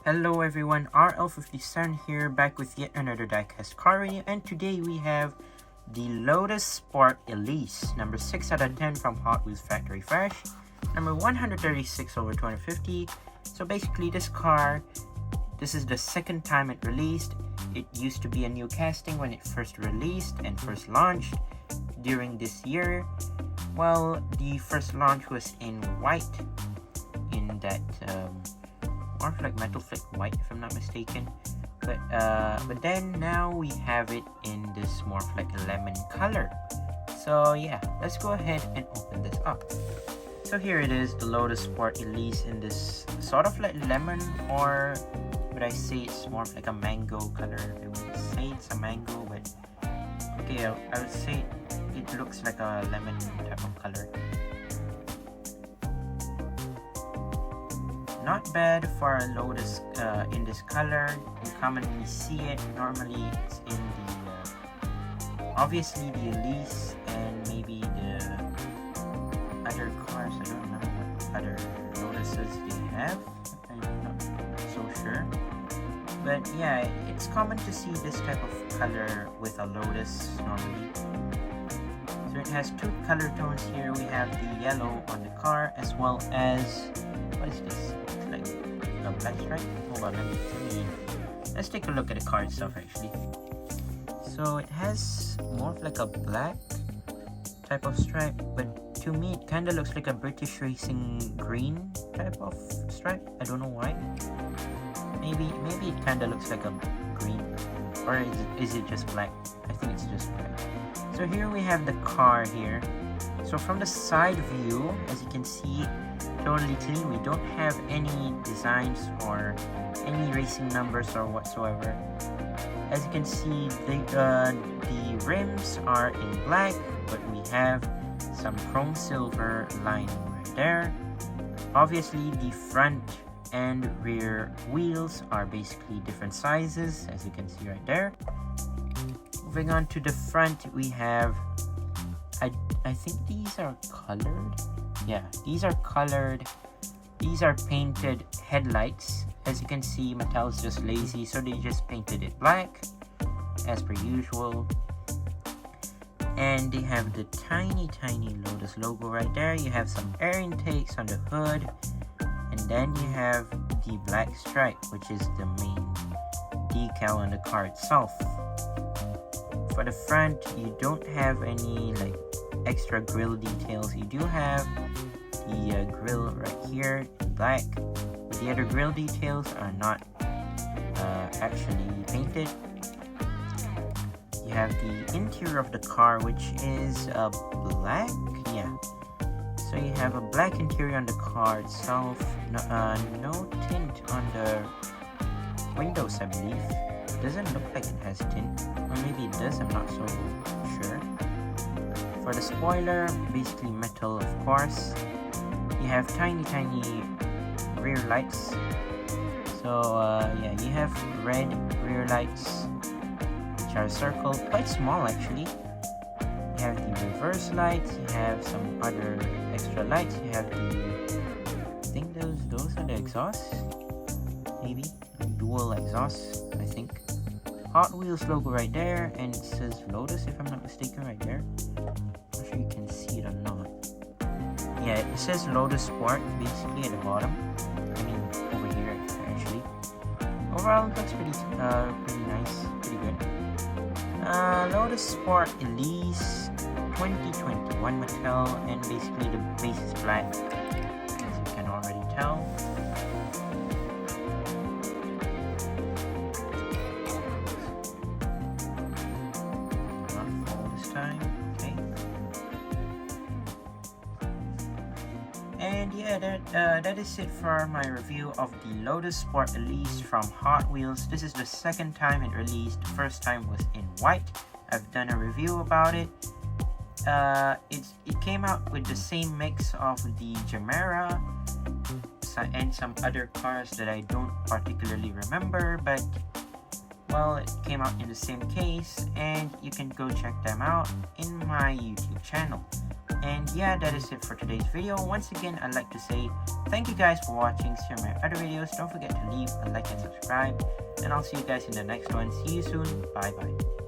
Hello everyone, RL57 here, back with yet another diecast car review, and today we have the Lotussportelise, number 6 out of 10 from Hot Wheels Factory Fresh, number 136 over 250. So basically this car, this is the second time it released. It used to be a new casting when it first released and first launched during this year. Well, the first launch was in white, in that more like metal flick white if I'm not mistaken, but then now we have it in this more like lemon color. So yeah, let's go ahead and open this up. So here it is, the Lotussportelise in this sort of like lemon, or would I say it's more of like a mango color? I wouldn't say it's a mango, but okay, I would say it looks like a lemon type of color. Not bad for a Lotus in this color. You commonly see it. Normally it's in the obviously the Elise and maybe the other cars. I don't know what other Lotuses they have. I'm not so sure. But yeah, it's common to see this type of color with a Lotus normally. So it has two color tones here. We have the yellow on the car as well as, what is this? Like a black stripe. Hold on, let's take a look at the car itself actually. So it has more of like a black type of stripe, but to me it kind of looks like a British racing green type of stripe. I don't know why. Maybe it kind of looks like a green, or is it just black? I think it's just black. So here we have the car here. So from the side view, as you can see, totally clean. We don't have any designs or any racing numbers or whatsoever. As you can see, the rims are in black, but we have some chrome silver lining right there. Obviously the front and rear wheels are basically different sizes, as you can see right there. Moving on to the front, we have, I think these are colored. Yeah, these are colored. These are painted headlights. As you can see, Mattel's just lazy, so they just painted it black as per usual. And they have the tiny Lotus logo right there. You have some air intakes on the hood, and then you have the black stripe, which is the main decal on the car itself. For the front, you don't have any like extra grille details. You do have the grille right here in black, but the other grille details are not actually painted. You have the interior of the car, which is black. Yeah, so you have a black interior on the car itself. No tint on the windows, I believe. It doesn't look like it has tint, or maybe it does, I'm not so sure. For the spoiler, basically metal of course. You have tiny rear lights. So yeah, you have red rear lights, which are circled, quite small actually. You have the reverse lights, you have some other extra lights, you have the, I think those are the exhausts, maybe dual exhausts, I think. Hot Wheels logo right there, and it says Lotus if I'm not mistaken right there. Not sure you can see it or not. Yeah, it says Lotus Sport basically at the bottom. I mean over here actually. Overall it looks pretty nice, pretty good. Lotussportelise 2021 Mattel, and basically the base is black, as you can already tell. And yeah, that is it for my review of the Lotussportelise from Hot Wheels. This is the second time it released. The first time was in white. I've done a review about it. It came out with the same mix of the Gemera and some other cars that I don't particularly remember, but well, it came out in the same case, and you can go check them out in my YouTube channel. And yeah, that is it for today's video. Once again, I'd like to say thank you guys for watching. See my other videos. Don't forget to leave a like and subscribe. And I'll see you guys in the next one. See you soon. Bye bye.